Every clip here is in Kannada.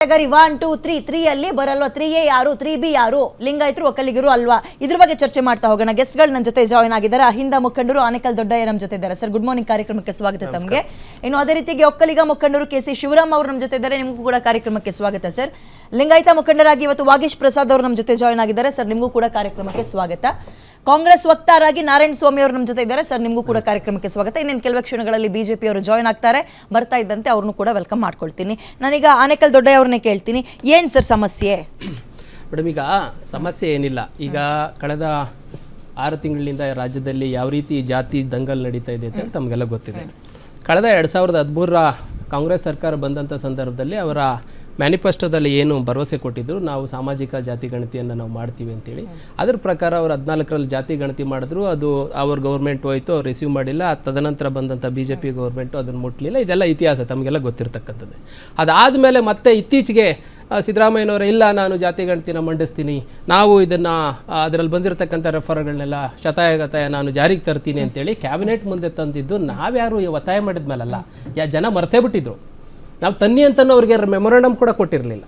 ಕ್ಯಾಟಗರಿ 1 2 3 3 ಅಲ್ಲಿ ಬರಲ್ವಾ? 3A ಯಾರು, 3B ಯಾರು, ಲಿಂಗಾಯತರು ಒಕ್ಕಲಿಗರು ಅಲ್ವಾ? ಇದ್ರ ಬಗ್ಗೆ ಚರ್ಚೆ ಮಾಡ್ತಾ ಹೋಗೋಣ. ಗೆಸ್ಟ್ಗಳು ನನ್ನ ಜೊತೆ ಜಾಯಿನ್ ಆಗಿದ್ದಾರೆ. ಅಹಿಂದ ಮುಖಂಡರು ಆನೇಕಲ್ ದೊಡ್ಡಯ್ಯ ನಮ್ಮ ಜೊತೆ ಇದ್ದಾರೆ. ಸರ್, ಗುಡ್ ಮಾರ್ನಿಂಗ್, ಕಾರ್ಯಕ್ರಮಕ್ಕೆ ಸ್ವಾಗತ ತಮಗೆ. ಇನ್ನು ಅದೇ ರೀತಿಗೆ ಒಕ್ಕಲಿಗ ಮುಖಂಡರು KC ಶಿವರಾಮ್ ಅವರು ನಮ್ಮ ಜೊತೆ ಇದ್ದಾರೆ. ನಿಮಗೂ ಕೂಡ ಕಾರ್ಯಕ್ರಮಕ್ಕೆ ಸ್ವಾಗತ ಸರ್. ಲಿಂಗಾಯತ ಮುಖಂಡರಾಗಿ ಇವತ್ತು ವಾಗೀಶ್ ಪ್ರಸಾದ್ ಅವರು ನಮ್ಮ ಜೊತೆ ಜಾಯಿನ್ ಆಗಿದ್ದಾರೆ. ಸರ್, ನಿಮಗೂ ಕೂಡ ಕಾರ್ಯಕ್ರಮಕ್ಕೆ ಸ್ವಾಗತ. ಕಾಂಗ್ರೆಸ್ ವಕ್ತಾರಾಗಿ ನಾರಾಯಣ ಸ್ವಾಮಿ ಅವರು ನಮ್ಮ ಜೊತೆ ಇದ್ದಾರೆ. ಸರ್, ನಿಮಗೂ ಕೂಡ ಕಾರ್ಯಕ್ರಮಕ್ಕೆ ಸ್ವಾಗತ. ಇನ್ನೇನು ಕೆಲವೇ ಕ್ಷಣಗಳಲ್ಲಿ ಬಿಜೆಪಿ ಅವರು ಜಾಯಿನ್ ಆಗ್ತಾರೆ. ಬರ್ತಾ ಇದ್ದಂತೆ ಅವ್ರನ್ನೂ ಕೂಡ ವೆಲ್ಕಮ್ ಮಾಡ್ಕೊಳ್ತೀನಿ. ನಾನೀಗ ಆನೇಕಲ್ ದೊಡ್ಡಯ್ಯ ಅವ್ರನ್ನೇ ಕೇಳ್ತೀನಿ, ಏನು ಸರ್ ಸಮಸ್ಯೆ? ಮೇಡಮ್, ಈಗ ಸಮಸ್ಯೆ ಏನಿಲ್ಲ. ಈಗ ಕಳೆದ 6 ತಿಂಗಳಿಂದ ರಾಜ್ಯದಲ್ಲಿ ಯಾವ ರೀತಿ ಜಾತಿ ದಂಗಲ್ ನಡೀತಾ ಇದೆ ಅಂತ ತಮಗೆಲ್ಲ ಗೊತ್ತಿದೆ. ಕಳೆದ 2013ರ ಕಾಂಗ್ರೆಸ್ ಸರ್ಕಾರ ಬಂದಂಥ ಸಂದರ್ಭದಲ್ಲಿ ಅವರ ಮ್ಯಾನಿಫೆಸ್ಟೋದಲ್ಲಿ ಏನು ಭರವಸೆ ಕೊಟ್ಟಿದ್ರು, ನಾವು ಸಾಮಾಜಿಕ ಜಾತಿ ಗಣತಿಯನ್ನು ನಾವು ಮಾಡ್ತೀವಿ ಅಂತೇಳಿ. ಅದ್ರ ಪ್ರಕಾರ ಅವರು 14ರಲ್ಲಿ ಜಾತಿ ಗಣತಿ ಮಾಡಿದ್ರು. ಅದು ಅವ್ರ ಗೌರ್ಮೆಂಟ್ ಹೋಯಿತು, ಅವ್ರು ರಿಸೀವ್ ಮಾಡಿಲ್ಲ. ತದನಂತರ ಬಂದಂಥ BJP ಗೌರ್ಮೆಂಟು ಅದನ್ನು ಮುಟ್ಟಲಿಲ್ಲ. ಇದೆಲ್ಲ ಇತಿಹಾಸ ತಮಗೆಲ್ಲ ಗೊತ್ತಿರ್ತಕ್ಕಂಥದ್ದು. ಅದಾದಮೇಲೆ ಮತ್ತೆ ಇತ್ತೀಚೆಗೆ ಸಿದ್ದರಾಮಯ್ಯನವರ ಇಲ್ಲ, ನಾನು ಜಾತಿ ಗಣತಿನ ಮಂಡಿಸ್ತೀನಿ, ನಾವು ಇದನ್ನು ಅದರಲ್ಲಿ ಬಂದಿರತಕ್ಕಂಥ ರೆಫರ್ಗಳನ್ನೆಲ್ಲ ಶತಾಯಗತಾಯ ನಾನು ಜಾರಿಗೆ ತರ್ತೀನಿ ಅಂತೇಳಿ ಕ್ಯಾಬಿನೆಟ್ ಮುಂದೆ ತಂದಿದ್ದು ನಾವ್ಯಾರು ಒತ್ತಾಯ ಮಾಡಿದ ಮೇಲಲ್ಲ, ಜನ ಮರ್ತೇ ಬಿಟ್ಟಿದ್ರು. ನಾವು ತನ್ನಿ ಅಂತನೂ ಅವ್ರಿಗೆ ಮೆಮೊರಂಡಮ್ ಕೂಡ ಕೊಟ್ಟಿರಲಿಲ್ಲ.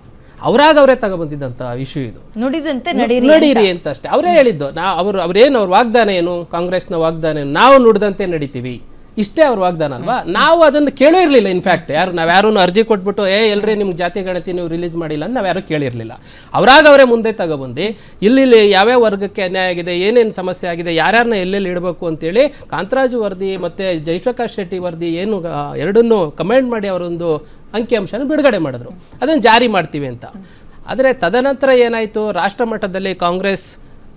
ಅವರೇ ತಗೊಬಂದಿದ್ದಂಥ ಇಶ್ಯೂ ಇದು. ನುಡಿದಂತೆ ನಡೀರಿ ಅಂತ ಅಷ್ಟೇ ಅವರೇ ಹೇಳಿದ್ದು. ಅವ್ರೇನು ಅವ್ರ ವಾಗ್ದಾನ ಏನು, ಕಾಂಗ್ರೆಸ್ನ ವಾಗ್ದಾನ ಏನು, ನಾವು ನುಡಿದಂತೆ ನಡಿತೀವಿ, ಇಷ್ಟೇ ಅವ್ರ ವಾಗ್ದಾನ ಅಲ್ವಾ. ನಾವು ಅದನ್ನು ಕೇಳೂ ಇರಲಿಲ್ಲ. ಇನ್ಫ್ಯಾಕ್ಟ್ ನಾವ್ಯಾರೂ ಅರ್ಜಿ ಕೊಟ್ಬಿಟ್ಟು ಎಲ್ರಿ ನಿಮ್ಗೆ ಜಾತಿ ಗಣತಿ ನೀವು ರಿಲೀಸ್ ಮಾಡಿಲ್ಲ ಅಂತ ನಾವ್ಯಾರೂ ಕೇಳಿರಲಿಲ್ಲ. ಅವರೇ ಮುಂದೆ ತಗೊಬಂದು ಇಲ್ಲಿ ಯಾವ್ಯಾವ ವರ್ಗಕ್ಕೆ ಅನ್ಯಾಯ ಆಗಿದೆ, ಏನೇನು ಸಮಸ್ಯೆ ಆಗಿದೆ, ಯಾರ್ಯಾರನ್ನ ಎಲ್ಲೆಲ್ಲಿ ಇಡಬೇಕು ಅಂತೇಳಿ ಕಾಂತರಾಜು ವರದಿ ಮತ್ತು ಜಯಪ್ರಕಾಶ್ ಶೆಟ್ಟಿ ವರದಿ ಏನು ಎರಡನ್ನೂ ಕಮೆಂಟ್ ಮಾಡಿ ಅವರೊಂದು ಅಂಕಿಅಂಶನ ಬಿಡುಗಡೆ ಮಾಡಿದ್ರು. ಅದನ್ನು ಜಾರಿ ಮಾಡ್ತೀವಿ ಅಂತ. ಆದರೆ ತದನಂತರ ಏನಾಯಿತು, ರಾಷ್ಟ್ರ ಮಟ್ಟದಲ್ಲಿ ಕಾಂಗ್ರೆಸ್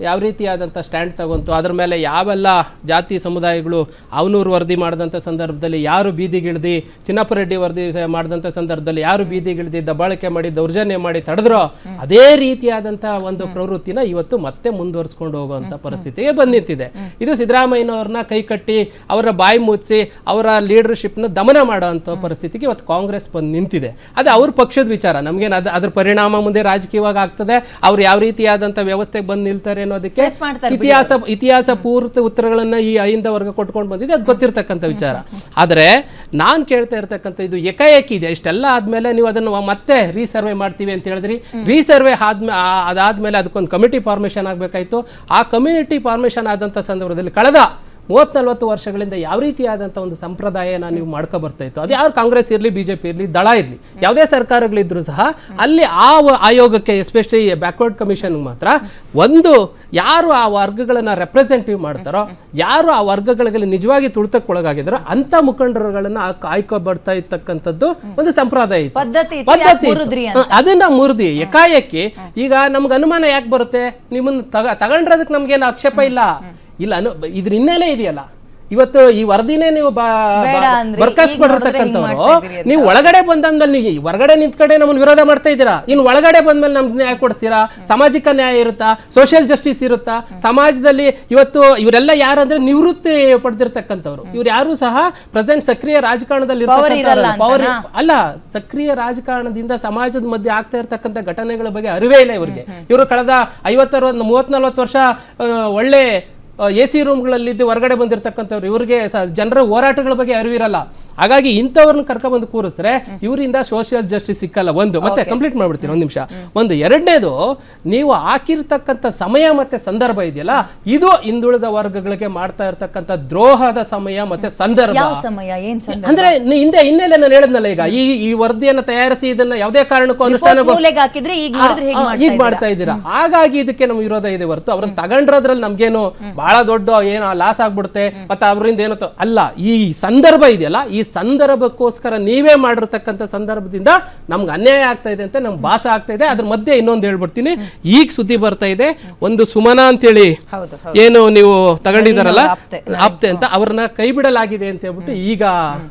ಯಾವ ರೀತಿಯಾದಂಥ ಸ್ಟ್ಯಾಂಡ್ ತಗೊಂತು, ಅದ್ರ ಮೇಲೆ ಯಾವೆಲ್ಲ ಜಾತಿ ಸಮುದಾಯಗಳು ಅವನೂರು ವರದಿ ಮಾಡಿದಂಥ ಸಂದರ್ಭದಲ್ಲಿ ಯಾರು ಬೀದಿಗಿಳ್ದು, ಚಿನ್ನಪ್ಪ ರೆಡ್ಡಿ ವರದಿ ಮಾಡಿದಂಥ ಸಂದರ್ಭದಲ್ಲಿ ಯಾರು ಬೀದಿಗಿಳ್ದು ದಬ್ಬಾಳಿಕೆ ಮಾಡಿ ದೌರ್ಜನ್ಯ ಮಾಡಿ ತಡೆದ್ರೋ, ಅದೇ ರೀತಿಯಾದಂಥ ಒಂದು ಪ್ರವೃತ್ತಿನ ಇವತ್ತು ಮತ್ತೆ ಮುಂದುವರಿಸ್ಕೊಂಡು ಹೋಗುವಂಥ ಪರಿಸ್ಥಿತಿಗೆ ಬಂದಿತ್ತಿದೆ. ಇದು ಸಿದ್ದರಾಮಯ್ಯನವ್ರನ್ನ ಕೈಕಟ್ಟಿ ಅವರ ಬಾಯಿ ಮುಚ್ಚಿ ಅವರ ಲೀಡರ್ಶಿಪ್ನ ದಮನ ಮಾಡೋವಂಥ ಪರಿಸ್ಥಿತಿಗೆ ಇವತ್ತು ಕಾಂಗ್ರೆಸ್ ಬಂದು ನಿಂತಿದೆ. ಅದು ಅವ್ರ ಪಕ್ಷದ ವಿಚಾರ. ನಮಗೇನು ಅದ್ರ ಪರಿಣಾಮ ಮುಂದೆ ರಾಜಕೀಯವಾಗಿ ಆಗ್ತದೆ, ಅವ್ರು ಯಾವ ರೀತಿಯಾದಂಥ ವ್ಯವಸ್ಥೆಗೆ ಬಂದು ನಿಲ್ತಾರೆ ಅನ್ನೋದಕ್ಕೆ ಇತಿಹಾಸ ಪೂರ್ತಿ ಉತ್ತರಗಳನ್ನ ಈ ಅಹಿಂದ ವರ್ಗ ಕೊಟ್ಕೊಂಡು ಬಂದಿದೆ, ಅದು ಗೊತ್ತಿರ್ತಕ್ಕಂಥ ವಿಚಾರ. ಆದರೆ ನಾನು ಕೇಳ್ತಾ ಇರ್ತಕ್ಕಂಥ ಇದು ಏಕಾಏಕಿ ಇದೆ. ಇಷ್ಟೆಲ್ಲ ಆದ್ಮೇಲೆ ನೀವು ಅದನ್ನು ಮತ್ತೆ ರೀಸರ್ವೆ ಮಾಡ್ತೀವಿ ಅಂತ ಹೇಳಿದ್ರಿ. ರೀಸರ್ವೆ ಅದಾದ್ಮೇಲೆ ಅದಕ್ಕೊಂದು ಕಮಿಟಿ ಫಾರ್ಮೇಷನ್ ಆಗಬೇಕಾಯ್ತು. ಆ ಕಮ್ಯುನಿಟಿ ಫಾರ್ಮೇಷನ್ ಆದಂಥ ಸಂದರ್ಭದಲ್ಲಿ ಕಳೆದ 30-40 ವರ್ಷಗಳಿಂದ ಯಾವ ರೀತಿಯಾದಂಥ ಒಂದು ಸಂಪ್ರದಾಯನ ನೀವು ಮಾಡ್ಕೊ ಬರ್ತಾ ಇತ್ತು. ಅದು ಯಾರು ಕಾಂಗ್ರೆಸ್ ಇರಲಿ, BJP ಇರಲಿ, ದಳ ಇರಲಿ, ಯಾವುದೇ ಸರ್ಕಾರಗಳಿದ್ರೂ ಸಹ ಅಲ್ಲಿ ಆ ಆಯೋಗಕ್ಕೆ, ಎಸ್ಪೆಷಲಿ ಬ್ಯಾಕ್ವರ್ಡ್ ಕಮಿಷನ್ಗೆ ಮಾತ್ರ ಒಂದು ಯಾರು ಆ ವರ್ಗಗಳನ್ನು ರೆಪ್ರೆಸೆಂಟೇಟಿವ್ ಮಾಡ್ತಾರೋ, ಯಾರು ಆ ವರ್ಗಗಳಿಗೆ ನಿಜವಾಗಿ ತುಳಿತಕ್ಕೊಳಗಾಗಿದ್ದಾರೋ ಅಂಥ ಮುಖಂಡರುಗಳನ್ನು ಆಯ್ಕೊ ಬರ್ತಾ ಇರ್ತಕ್ಕಂಥದ್ದು ಒಂದು ಸಂಪ್ರದಾಯ ಇತ್ತು, ಪದ್ಧತಿ. ಅದನ್ನ ಮುರಿದಿ ಏಕಾಏಕಿ ಈಗ ನಮ್ಗೆ ಅನುಮಾನ ಯಾಕೆ ಬರುತ್ತೆ, ನಿಮ್ಮನ್ನು ತಗೊಂಡ್ರದಕ್ಕೆ ನಮ್ಗೇನು ಆಕ್ಷೇಪ ಇಲ್ಲ. ಇದ್ರ ಹಿನ್ನೆಲೆ ಇದೆಯಲ್ಲ. ಇವತ್ತು ಈ ವರದಿನೇ ನೀವು ಬರ್ಕಾಸ್ಟ್ ಮಾಡಿರ್ತಕ್ಕಂಥವ್ರು, ನೀವು ಒಳಗಡೆ ಬಂದಂದ್ಮೇಲೆ ನೀವು ಹೊರಗಡೆ ನಿಂತ ಕಡೆ ನಮ್ಮನ್ನು ವಿರೋಧ ಮಾಡ್ತಾ ಇದ್ದೀರಾ. ಇನ್ನು ಒಳಗಡೆ ಬಂದ್ಮೇಲೆ ನಮ್ಗೆ ನ್ಯಾಯ ಕೊಡಿಸ್ತೀರಾ? ಸಾಮಾಜಿಕ ನ್ಯಾಯ ಇರುತ್ತಾ, ಸೋಷಿಯಲ್ ಜಸ್ಟಿಸ್ ಇರುತ್ತಾ? ಸಮಾಜದಲ್ಲಿ ಇವತ್ತು ಇವರೆಲ್ಲ ಯಾರಂದ್ರೆ ನಿವೃತ್ತಿ ಪಡೆದಿರ್ತಕ್ಕಂಥವ್ರು, ಇವ್ರು ಯಾರು ಸಹ ಪ್ರೆಸೆಂಟ್ ಸಕ್ರಿಯ ರಾಜಕಾರಣದಲ್ಲಿ ಅಲ್ಲ. ಸಕ್ರಿಯ ರಾಜಕಾರಣದಿಂದ ಸಮಾಜದ ಮಧ್ಯೆ ಆಗ್ತಾ ಇರ್ತಕ್ಕಂಥ ಘಟನೆಗಳ ಬಗ್ಗೆ ಅರಿವೇ ಇಲ್ಲ ಇವ್ರಿಗೆ. ಇವರು ಕಳೆದ 50-40 ವರ್ಷ ಒಳ್ಳೆ AC ರೂಮ್ಗಳಲ್ಲಿದ್ದು ಹೊರಗಡೆ ಬಂದಿರತಕ್ಕಂಥವ್ರು, ಇವ್ರಿಗೆ ಜನರ ಹೋರಾಟಗಳ ಬಗ್ಗೆ ಅರಿವಿರಲ್ಲ. ಹಾಗಾಗಿ ಇಂಥವ್ರನ್ನ ಕರ್ಕೊಬಂದು ಕೂರಿಸಿದ್ರೆ ಇವರಿಂದ ಸೋಷಿಯಲ್ ಜಸ್ಟಿಸ್ ಸಿಕ್ಕಲ್ಲ. ಒಂದು ಮತ್ತೆ ಕಂಪ್ಲೀಟ್ ಮಾಡ್ಬಿಡ್ತೀನಿ, ಒಂದು ನಿಮಿಷ. ಎರಡನೇದು, ನೀವು ಹಾಕಿರ್ತಕ್ಕಂಥ ಸಮಯ ಮತ್ತೆ ಸಂದರ್ಭ ಇದೆಯಲ್ಲ, ಇದು ಹಿಂದುಳಿದ ವರ್ಗಗಳಿಗೆ ಮಾಡ್ತಾ ಇರ್ತಕ್ಕಂಥ ದ್ರೋಹದ ಸಮಯ ಮತ್ತೆ ಸಂದರ್ಭ. ಅಂದ್ರೆ ಹಿನ್ನೆಲೆ ನಾನು ಹೇಳಿದ್ನಲ್ಲ, ಈಗ ಈ ವರದಿಯನ್ನು ತಯಾರಿಸಿ ಇದನ್ನ ಯಾವುದೇ ಕಾರಣಕ್ಕೂ ಅನುಷ್ಠಾನ ಈಗ ಮಾಡ್ತಾ ಇದ್ದೀರಾ. ಹಾಗಾಗಿ ಇದಕ್ಕೆ ನಮ್ಮ ವಿರೋಧ ಇದೆ ಹೊರತು ಅವ್ರನ್ನ ತಗೊಂಡ್ರದ್ರಲ್ಲಿ ನಮ್ಗೇನು ಬಹಳ ದೊಡ್ಡ ಏನೋ ಲಾಸ್ ಆಗ್ಬಿಡುತ್ತೆ ಮತ್ತೆ ಅವರಿಂದ ಏನೋ ಅಲ್ಲ. ಈ ಸಂದರ್ಭ ಇದೆಯಲ್ಲ, ಈ ಸಂದರ್ಭಕ್ಕೋಸ್ಕರ ನೀವೇ ಮಾಡಿರ್ತಕ್ಕಂಥ ಸಂದರ್ಭದಿಂದ ನಮ್ಗೆ ಅನ್ಯಾಯ ಆಗ್ತಾ ಇದೆ ಅಂತ ನಮ್ಗೆ ಭಾಸ ಆಗ್ತಾ ಇದೆ. ಅದ್ರ ಮಧ್ಯೆ ಇನ್ನೊಂದು ಹೇಳ್ಬಿಡ್ತೀನಿ. ಈಗ ಸುದ್ದಿ ಬರ್ತಾ ಇದೆ, ಒಂದು ಸುಮನ ಅಂತೇಳಿ ಏನು ನೀವು ತಗೊಂಡಿದಾರಲ್ಲ ಆಪ್ತೆ ಅಂತ, ಅವ್ರನ್ನ ಕೈ ಬಿಡಲಾಗಿದೆ ಅಂತ ಹೇಳ್ಬಿಟ್ಟು ಈಗ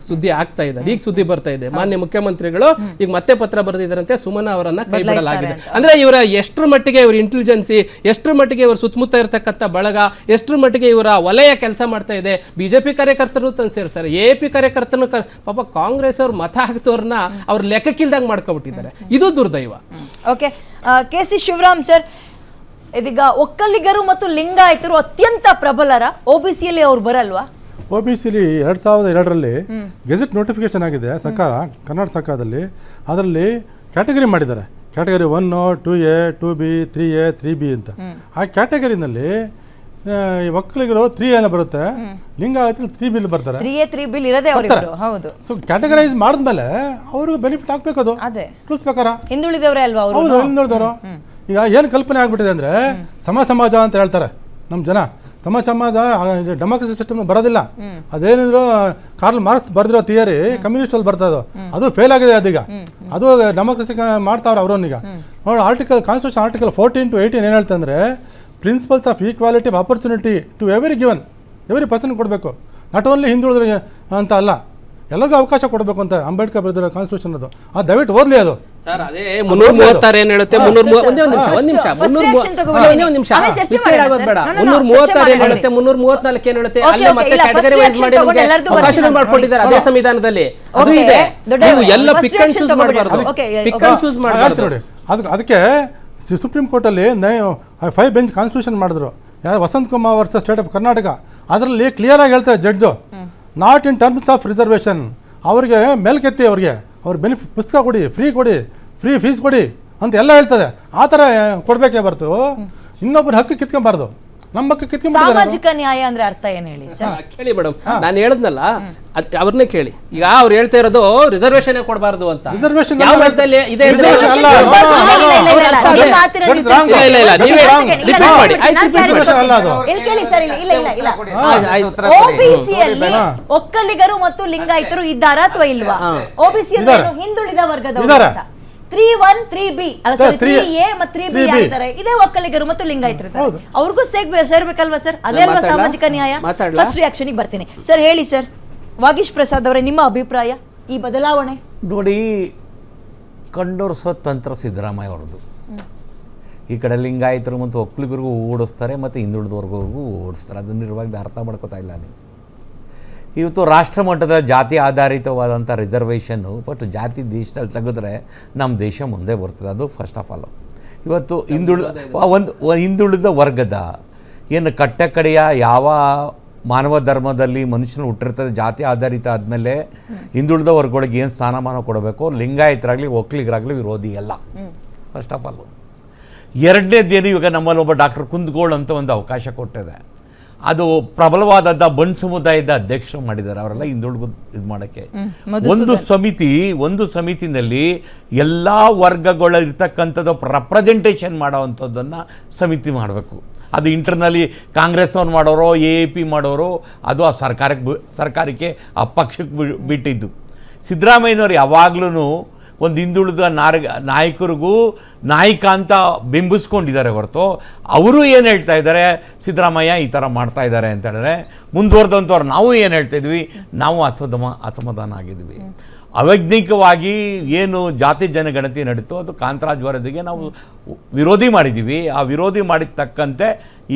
ಸುದ್ದಿ ಆಗ್ತಾ ಇದೆ. ಈಗ ಸುದ್ದಿ ಬರ್ತಾ ಇದೆ, ಮಾನ್ಯ ಮುಖ್ಯಮಂತ್ರಿಗಳು ಈಗ ಮತ್ತೆ ಪತ್ರ ಬರೆದಿದ್ದಾರಂತೆ, ಸುಮನ ಅವರನ್ನ ಕೈ ಬಿಡಲಾಗಿದೆ. ಅಂದ್ರೆ ಇವರ ಎಷ್ಟರ ಮಟ್ಟಿಗೆ ಇವ್ರ ಇಂಟೆಲಿಜೆನ್ಸಿ, ಎಷ್ಟರ ಮಟ್ಟಿಗೆ ಇವ್ರ ಸುತ್ತಮುತ್ತ ಇರತಕ್ಕಂಥ ಬಳಗ, ಎಷ್ಟರ ಮಟ್ಟಿಗೆ ಇವರ ವಲಯ ಕೆಲಸ ಮಾಡ್ತಾ ಇದೆ. BJP ಕಾರ್ಯಕರ್ತರು ತಂದು ಸೇರಿಸ್ತಾರೆ, AP ಕಾರ್ಯಕರ್ತರು ಪಾಪ ಕಾಂಗ್ರೆಸ್ ಅವ್ರು ಮತ ಹಾಕ್ತವ್ರನ್ನ ಅವ್ರ ಲೆಕ್ಕಕ್ಕಿಲ್ದಂಗೆ ಮಾಡ್ಕೊಬಿಟ್ಟಿದ್ದಾರೆ. ಇದು ದುರ್ದೈವ. ಓಕೆ, KC ಶಿವರಾಮ್ ಸರ್, ಇದೀಗ ಒಕ್ಕಲಿಗರು ಮತ್ತು ಲಿಂಗಾಯತರು ಅತ್ಯಂತ ಪ್ರಬಲರ, OBCಯಲ್ಲಿ ಅವ್ರು ಬರಲ್ವಾ? OBCಲಿ 2002ರಲ್ಲಿ ಗೆಜೆಟ್ ನೋಟಿಫಿಕೇಶನ್ ಆಗಿದೆ ಸರ್ಕಾರ, ಕರ್ನಾಟಕ ಸರ್ಕಾರದಲ್ಲಿ. ಅದರಲ್ಲಿ ಕ್ಯಾಟಗರಿ ಮಾಡಿದ್ದಾರೆ. Category 1, 2A, 2B, 3A, 3B ಅಂತ. ಆ ಕ್ಯಾಟಗರಿನಲ್ಲಿ ಈ ಒಕ್ಕಲಿಗರು 3A ಬರುತ್ತೆ, ಲಿಂಗಾಯತರು 3B ಬರ್ತಾರೆ. 3A 3B ಇರೋದೇ ಅವರಿಬ್ರು. ಹೌದು. ಸೊ ಕ್ಯಾಟಗರೈಸ್ ಮಾಡಿದ್ಮೇಲೆ ಅವ್ರಿಗೆ ಬೆನಿಫಿಟ್ ಆಗ್ಬೇಕು, ಅದು ಅದೇ ರೂಲ್ಸ್ ಪ್ರಕಾರ. ಹಿಂದುಳಿದವರೇ ಅಲ್ವಾ ಅವರು? ಹೌದು, ಹಿಂದುಳಿದವರು. ಈಗ ಏನು ಕಲ್ಪನೆ ಆಗ್ಬಿಟ್ಟಿದೆ ಅಂದರೆ ಸಮಾಜ ಅಂತ ಹೇಳ್ತಾರೆ ನಮ್ಮ ಜನ. ಸಮಾಜ ಡೆಮೋಕ್ರಸಿ ಸಿಸ್ಟಮ್ ಬರೋದಿಲ್ಲ. ಅದೇನಿದ್ರು ಕಾರ್ಲ್ ಮಾರ್ಕ್ಸ್ ಬರೆದಿರೋ ಥಿಯರಿ ಕಮ್ಯುನಿಸ್ಟಲ್ಲಿ ಬರ್ತದೆ, ಅದು ಫೇಲ್ ಆಗಿದೆ. ಅದೀಗ ಅದು ಡೆಮೋಕ್ರಸಿ ಮಾಡ್ತಾವ್ರೆ ಅವರನ್ನೀಗ ನೋಡಿ. ಕಾನ್ಸ್ಟಿಟ್ಯೂಷನ್ ಆರ್ಟಿಕಲ್ 14 to 18 ಏನು ಹೇಳ್ತಾ ಅಂದರೆ principles of equality of opportunity to every person ಕೊಡಬೇಕು. ನಾಟ್ ಓನ್ಲಿ ಹಿಂದುಳಿದ್ರೆ ಅಂತ ಅಲ್ಲ, ಎಲ್ಲರಿಗೂ ಅವಕಾಶ ಕೊಡಬೇಕು ಅಂತ ಅಂಬೇಡ್ಕರ್ ಬರೆದಿರೋ ಕಾನ್ಸ್ಟಿಟ್ಯೂಷನ್. ಅದು ದಯವಿಟ್ಟು ಓದಲಿ. ಅದು ಸರ್ ಅದೇ 336 ಏನ್ ಹೇಳುತ್ತೆ, 336 ಏನ್ ಹೇಳುತ್ತೆ, 334 ಏನ್ ಹೇಳುತ್ತೆ, ಅಲ್ಲೇ ಮತ್ತೆ ಕ್ಯಾಟಗರಿ ವೈಸ್ ಮಾಡಿ ಅವಕಾಶ ಮಾಡ್ಕೊಟ್ಟಿದ್ದಾರೆ ಅದೇ ಸಂವಿಧಾನದಲ್ಲಿ. ಅದು ಇದೆ, ನೀವು ಎಲ್ಲ ಪಿಕ್ ಅಂಡ್ ಚೂಸ್ ಮಾಡಬಾರದು, ಪಿಕ್ ಅಂಡ್ ಚೂಸ್ ಮಾಡಬಾರದು ನೋಡಿ. ಅದಕ್ಕೆ ಸುಪ್ರೀಂ ಕೋರ್ಟಲ್ಲಿ 5 ಬೆಂಚ್ ಕಾನ್ಸ್ಟಿಟ್ಯೂಷನ್ ಮಾಡಿದ್ರು. ಯಾರು Vasant Kumar versus state of Karnataka. ಅದರಲ್ಲಿ ಕ್ಲಿಯರ್ ಆಗಿ ಹೇಳ್ತಾರೆ judge, not in terms of reservation. ಅವ್ರಿಗೆ ಮೇಲ್ಕೆತ್ತಿ ಅವ್ರ ಬೆನಿಫಿಟ್ ಪುಸ್ತಕ ಕೊಡಿ, ಫ್ರೀ ಫೀಸ್ ಕೊಡಿ ಅಂತ ಎಲ್ಲ ಹೇಳ್ತದೆ. ಆ ಥರ ಕೊಡಬೇಕೇ ಬರ್ತು, ಇನ್ನೊಬ್ಬರ ಹಕ್ಕು ಕಿತ್ಕೊಂಬಾರ್ದು. ನಮ್ಮ ಹಕ್ಕು ಕಿತ್ಕೊಂಡ್ಬಿಡ್ತಾರೆ. ಸಾಮಾಜಿಕ ನ್ಯಾಯ ಅಂದ್ರೆ ಅರ್ಥ ಏನು ಹೇಳಿ ಸರ್? ಕೇಳಿ ಮೇಡಮ್, ನಾನು ಹೇಳದ್ನಲ್ಲ ಅವ್ರನ್ನೇ ಕೇಳಿ. ಈಗ ಅವ್ರು ಹೇಳ್ತಾ ಇರೋದು ರಿಸರ್ವೇಶನ್ ಕೊಡಬಾರ್ದು ಅಂತ. ರಿಸರ್ವೇಶನ್ ಯಾವ ಅರ್ಥದಲ್ಲಿ ಇದೆ? ಒಕ್ಕಲಿಗರು ಮತ್ತು ಲಿಂಗಾಯತರು ಇದ್ದಾರಾ ಅಥವಾ ಇಲ್ವಾ? OBC ಹಿಂದುಳಿದ ವರ್ಗದವರು 3-1 3B ಅಲ್ಲ ಸಾರಿ 3A ಮತ್ತು 3B ಆಗಿದ್ದಾರೆ. ಇದೇ ಒಕ್ಕಲಿಗರು ಮತ್ತು ಲಿಂಗಾಯತರು ಇದ್ದಾರೆ, ಅವ್ರಿಗೂ ಸೇರ್ಬೇಕಲ್ವಾ ಸರ್? ಅದೇ ಅಲ್ವಾ ಸಾಮಾಜಿಕ ನ್ಯಾಯ? ಫಸ್ಟ್ ರಿಯಾಕ್ಷನ್ಗೆ ಬರ್ತೀನಿ ಸರ್. ಹೇಳಿ ಸರ್, ವಾಗೀಶ್ ಪ್ರಸಾದ್ ಅವರೇ, ನಿಮ್ಮ ಅಭಿಪ್ರಾಯ ಈ ಬದಲಾವಣೆ ನೋಡಿ. ಕಂಡೋರ್ಸೋ ತಂತ್ರ ಸಿದ್ದರಾಮಯ್ಯ ಅವ್ರದ್ದು. ಈ ಕಡೆ ಲಿಂಗಾಯತರು ಮತ್ತು ಒಕ್ಕಲಿಗರಿಗೂ ಓಡಿಸ್ತಾರೆ ಮತ್ತು ಹಿಂದುಳಿದವರ್ಗೂ ಓಡಿಸ್ತಾರೆ. ಅದನ್ನ ನಿಜವಾಗಿ ಅರ್ಥ ಮಾಡ್ಕೋತಾ ಇಲ್ಲ ನೀವು. ಇವತ್ತು ರಾಷ್ಟ್ರ ಮಟ್ಟದ ಜಾತಿ ಆಧಾರಿತವಾದಂಥ ರಿಸರ್ವೇಷನ್ನು ಬಟ್ ಜಾತಿ ದೇಶದಲ್ಲಿ ತೆಗೆದ್ರೆ ನಮ್ಮ ದೇಶ ಮುಂದೆ ಬರ್ತದೆ. ಅದು ಫಸ್ಟ್ ಆಫ್ ಆಲ್. ಇವತ್ತು ಹಿಂದುಳಿದ ವರ್ಗದ ಏನು ಕಟ್ಟಕಡೆಯ ಯಾವ ಮಾನವ ಧರ್ಮದಲ್ಲಿ ಮನುಷ್ಯನ ಹುಟ್ಟಿರ್ತದೆ ಜಾತಿ ಆಧಾರಿತ ಆದಮೇಲೆ ಹಿಂದುಳಿದ ವರ್ಗಗಳಿಗೆ ಏನು ಸ್ಥಾನಮಾನ ಕೊಡಬೇಕು, ಲಿಂಗಾಯತರಾಗಲಿ ಒಕ್ಕಲಿಗರಾಗಲಿ ವಿರೋಧಿ ಅಲ್ಲ ಫಸ್ಟ್ ಆಫ್ ಆಲ್. ಎರಡನೇದೇನು, ಇವಾಗ ನಮ್ಮಲ್ಲಿ ಒಬ್ಬ ಡಾಕ್ಟರ್ ಕುಂದಗೋಳ್ ಅಂತ ಒಂದು ಅವಕಾಶ ಕೊಟ್ಟಿದೆ. ಅದು ಪ್ರಬಲವಾದದ್ದ ಬಂಡ್ ಸಮುದಾಯದ ಅಧ್ಯಕ್ಷರು ಮಾಡಿದ್ದಾರೆ. ಅವರೆಲ್ಲ ಹಿಂದುಳಿದು ಇದು ಮಾಡೋಕ್ಕೆ ಒಂದು ಸಮಿತಿನಲ್ಲಿ ಎಲ್ಲ ವರ್ಗಗಳ ಇರ್ತಕ್ಕಂಥದ್ದು ರೆಪ್ರೆಸೆಂಟೇಷನ್ ಮಾಡೋವಂಥದ್ದನ್ನು ಸಮಿತಿ ಮಾಡಬೇಕು. ಅದು ಇಂಟರ್ನಲ್ಲಿ ಕಾಂಗ್ರೆಸ್ನವ್ರು ಮಾಡೋರು, AAP ಮಾಡೋರು, ಅದು ಆ ಸರ್ಕಾರಕ್ಕೆ ಆ ಪಕ್ಷಕ್ಕೆ ಬಿಟ್ಟಿದ್ದು. ಸಿದ್ದರಾಮಯ್ಯನವ್ರು ಯಾವಾಗಲೂ ಒಂದು ಹಿಂದುಳಿದ ನಾಯಕರಿಗೂ ನಾಯಕ ಅಂತ ಬಿಂಬಿಸ್ಕೊಂಡಿದ್ದಾರೆ ಹೊರತು ಅವರು ಏನು ಹೇಳ್ತಾ ಇದ್ದಾರೆ, ಸಿದ್ದರಾಮಯ್ಯ ಈ ಥರ ಮಾಡ್ತಾ ಇದ್ದಾರೆ ಅಂತ ಹೇಳಿದ್ರೆ ಮುಂದುವರೆದಂಥವ್ರು ನಾವು ಏನು ಹೇಳ್ತಾಯಿದ್ವಿ, ನಾವು ಅಸಮಾಧಾನ ಆಗಿದ್ವಿ. ಅವೈಜ್ಞಿಕವಾಗಿ ಏನು ಜಾತಿ ಜನಗಣತಿ ನಡೀತು ಅದು ಕಾಂತರಾಜ್ ವರದಿಗೆ ನಾವು ವಿರೋಧಿ ಮಾಡಿದ್ದೀವಿ. ಆ ವಿರೋಧಿ ಮಾಡಿದ ತಕ್ಕಂತೆ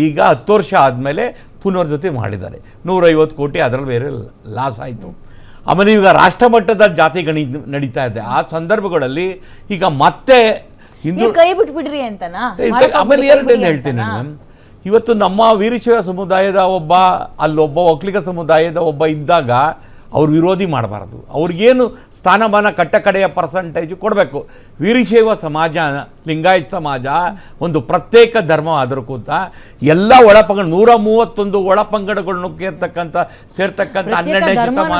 ಈಗ 10 ವರ್ಷ ಆದಮೇಲೆ ಪುನರ್ವಸತಿ ಮಾಡಿದ್ದಾರೆ. 150 ಕೋಟಿ ಅದರಲ್ಲಿ ಬೇರೆ ಲಾಸ್ ಆಯಿತು. ಆಮೇಲೆ ಈಗ ರಾಷ್ಟ್ರಮಟ್ಟದ ಜಾತಿ ನಡೀತಾ ಇದೆ. ಆ ಸಂದರ್ಭಗಳಲ್ಲಿ ಈಗ ಮತ್ತೆ ಕೈ ಬಿಟ್ಬಿಡ್ರಿ ಅಂತನಾ? ಆಮೇಲೆ ಎರಡೇನು ಹೇಳ್ತೀನಿ ನಾನು, ಇವತ್ತು ನಮ್ಮ ವೀರಶೈವ ಸಮುದಾಯದ ಅಲ್ಲೊಬ್ಬ ಒಕ್ಕಲಿಗ ಸಮುದಾಯದ ಒಬ್ಬ ಇದ್ದಾಗ ಅವ್ರು ವಿರೋಧಿ ಮಾಡಬಾರ್ದು. ಅವ್ರಿಗೇನು ಸ್ಥಾನಮಾನ ಕಟ್ಟಕಡೆಯ ಪರ್ಸಂಟೇಜು ಕೊಡಬೇಕು. ವೀರಶೈವ ಸಮಾಜ, ಲಿಂಗಾಯತ ಸಮಾಜ ಒಂದು ಪ್ರತ್ಯೇಕ ಧರ್ಮ ಆದರೂ ಕೂತ ಎಲ್ಲ ಒಳಪಂಗಡ 131 ಒಳಪಂಗಡಗಳನ್ನು ಸೇರ್ತಕ್ಕಂಥ 12ನೇ ಶತಮಾನ